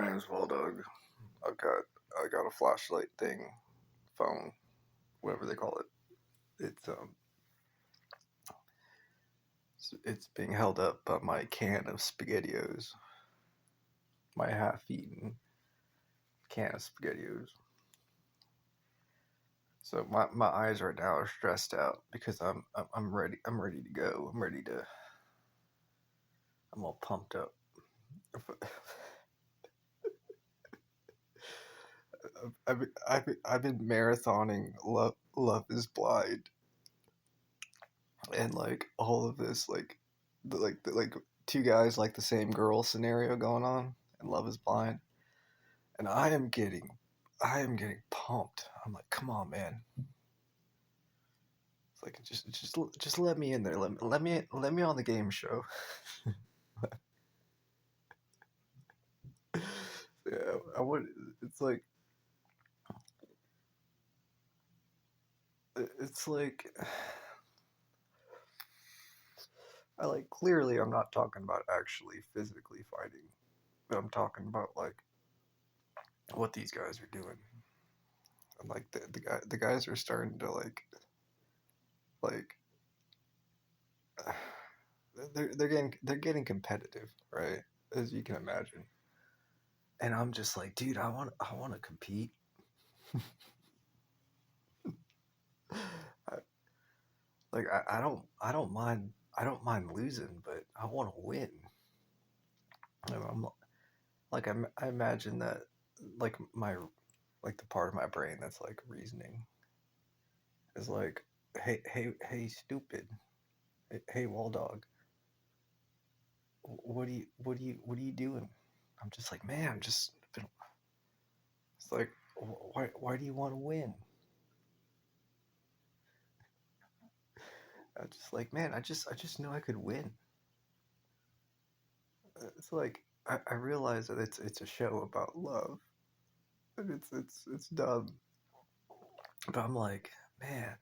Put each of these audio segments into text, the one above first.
my name's Dog. I got a flashlight thing, phone, whatever they call it. It's being held up by my can of SpaghettiOs, my half-eaten can of SpaghettiOs. So my eyes right now are stressed out because I'm ready. I'm ready to go. I'm all pumped up. I've been marathoning Love is Blind, and like all of this like two guys like the same girl scenario going on and Love is Blind, and I am getting pumped. I'm like, come on, man. It's like just let me in there. Let me on the game show. Yeah, I would. It's like it's like I like clearly I'm not talking about actually physically fighting, but I'm talking about like what these guys are doing. And like the guys are starting to like they're getting competitive, right? As you can imagine. And I'm just like, dude, I want to compete. I, I don't mind losing, but I want to win. And I imagine that like my like the part of my brain that's like reasoning is like, hey, stupid, hey, wall dog, what are you doing? I'm just like, man, it's like, why do you want to win? I just like, man, I just knew I could win. It's like I realize that it's a show about love, and it's dumb, but I'm like, man,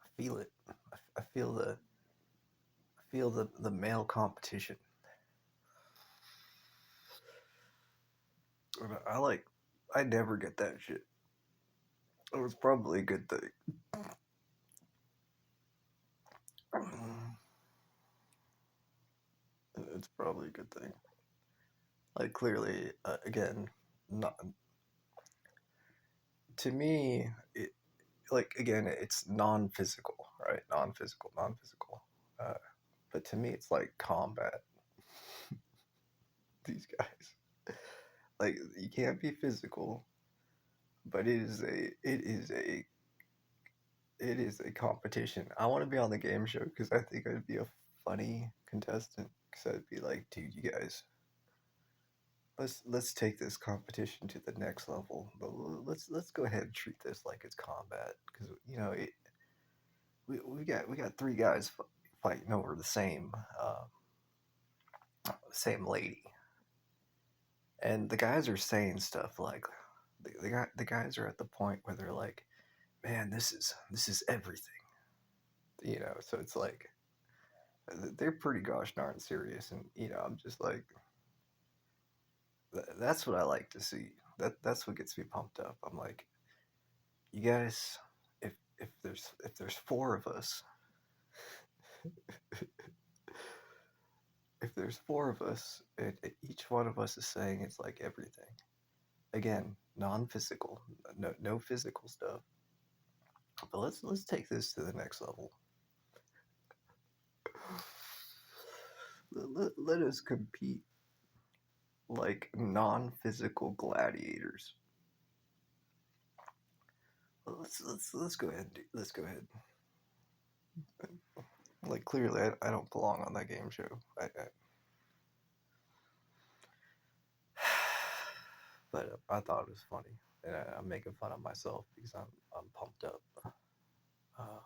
I feel it. I feel the male competition. And I never get that shit. It was probably a good thing. It's probably a good thing. Like clearly, again, not to me. Like again, it's non-physical, right? Non-physical. Uh, but to me, it's like combat. These guys, like you can't be physical, but it is a competition. I want to be on the game show because I think I'd be a funny contestant. Because I'd be like, dude, you guys, let's take this competition to the next level. But let's go ahead and treat this like it's combat because we got three guys fighting over the same lady, and the guys are saying stuff like the guys are at the point where they're like, man, this is everything, So it's like they're pretty gosh darn serious, and I'm just like, that's what I like to see. That's what gets me pumped up. I'm like, you guys, if there's four of us, if there's four of us, each one of us is saying it's like everything. Again, non-physical, no physical stuff. But let's take this to the next level. Let us compete like non-physical gladiators. Let's go ahead. Let's go ahead. Like clearly, I don't belong on that game show. But I thought it was funny, and I'm making fun of myself because I'm pumped up. Uh,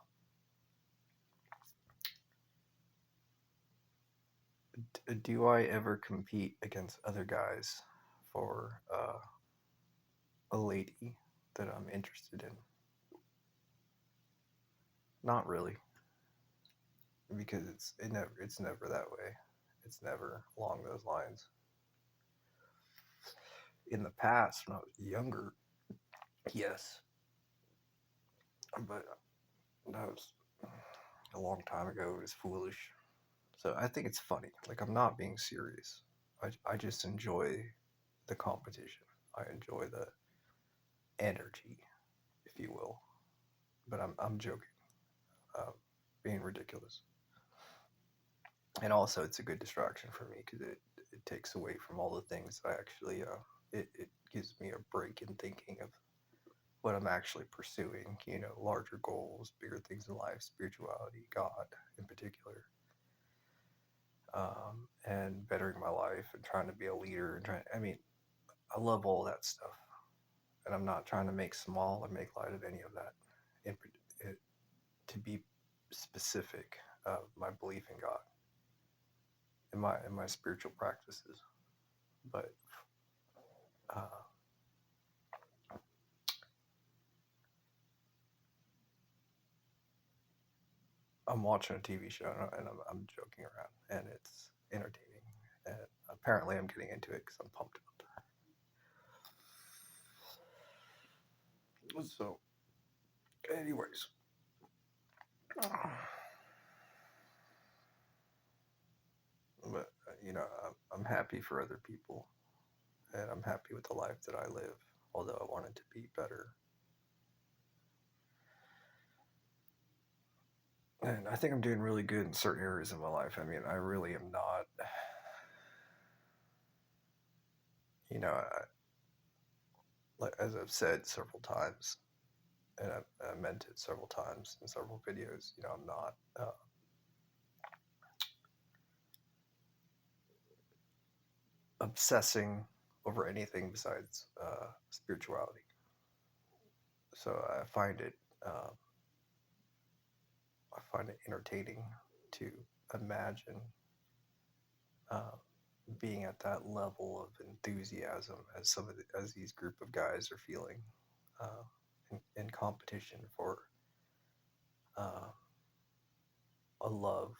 do I ever compete against other guys for a lady that I'm interested in? Not really, because it's never that way. It's never along those lines. in the past when I was younger, yes, but that was a long time ago. It was foolish. So I think it's funny. Like, I'm not being serious. I just enjoy the competition. I enjoy the energy, if you will. But I'm joking, um, being ridiculous. And also, it's a good distraction for me because it takes away from all the things I actually. It gives me a break in thinking of what I'm actually pursuing. You know, larger goals, bigger things in life, spirituality, God in particular, and bettering my life and trying to be a leader and trying. I mean, I love all that stuff, and I'm not trying to make small or make light of any of that. In, it, to be specific, my belief in God, in my spiritual practices, but uh, I'm watching a TV show and I'm joking around, and it's entertaining, and apparently I'm getting into it because I'm pumped up. So, anyways, but I'm happy for other people, and I'm happy with the life that I live. Although I want it to be better, and I think I'm doing really good in certain areas of my life. I mean, I really am not. Like, as I've said several times, and I've meant it several times in several videos. I'm not obsessing over anything besides spirituality. So uh, I find it entertaining to imagine uh, being at that level of enthusiasm as as these group of guys are feeling uh, in competition for uh, a love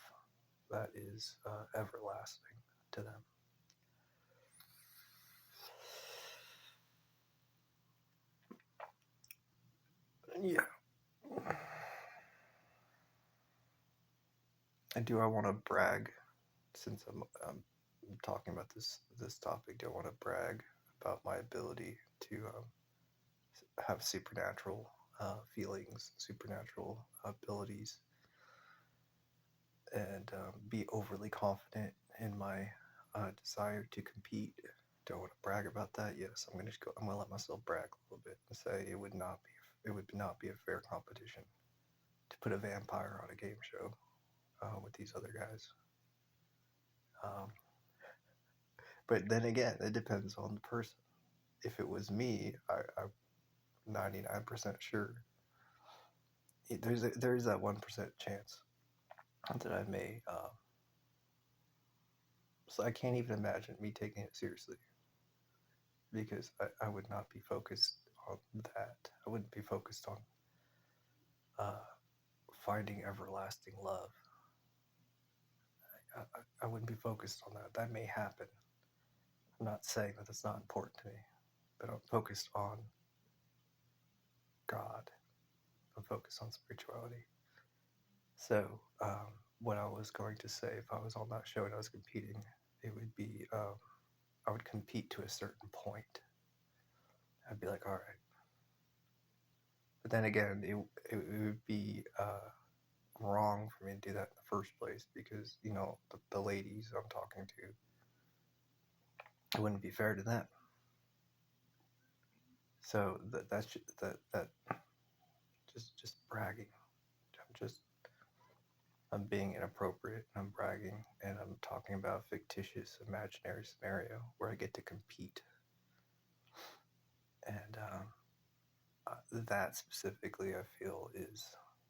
that is everlasting to them. Yeah. And do I want to brag since I'm talking about this topic? Do I want to brag about my ability to have supernatural feelings, supernatural abilities, and be overly confident in my desire to compete? Do I want to brag about that? Yes, I'm gonna go. I'm gonna let myself brag a little bit and say it would not be a fair competition to put a vampire on a game show with these other guys. Um, but then again, it depends on the person. If it was me, I'm 99% sure there's that 1% chance that I may. So I can't even imagine me taking it seriously because I would not be focused on that. I wouldn't be focused on uh, finding everlasting love. I wouldn't be focused on that. That may happen. I'm not saying that it's not important to me, but I'm focused on God. I'm focused on spirituality. So, what I was going to say, if I was on that show and I was competing, it would be I would compete to a certain point. I'd be like, all right. But then again, it would be wrong for me to do that in the first place because, the ladies I'm talking to, it wouldn't be fair to them. So that just bragging. I'm just I'm being inappropriate. I'm bragging, and I'm talking about a fictitious, imaginary scenario where I get to compete, and that specifically, I feel is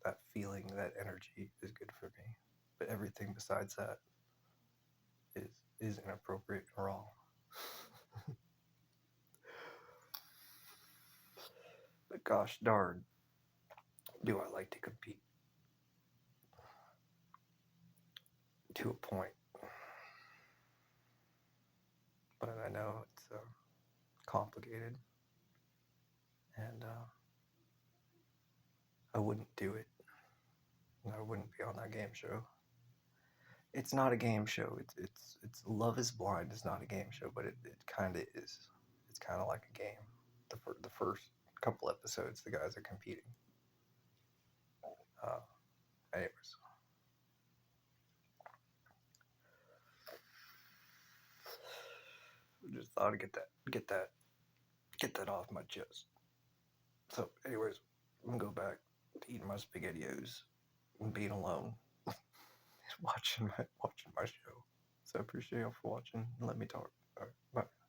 that feeling, that energy is good for me. But everything besides that is is inappropriate and wrong. But gosh darn, do I like to compete to a point. But I know complicated, and I wouldn't do it. I wouldn't be on that game show. It's not a game show. It's Love Is Blind is not a game show, but it kind of is. It's kind of like a game. The first couple episodes, the guys are competing. Uh, anyways, just thought I'd get that off my chest. So, anyways, I'm gonna go back to eating my SpaghettiOs and being alone, watching my show. So I appreciate y'all for watching and let me talk. All right, bye.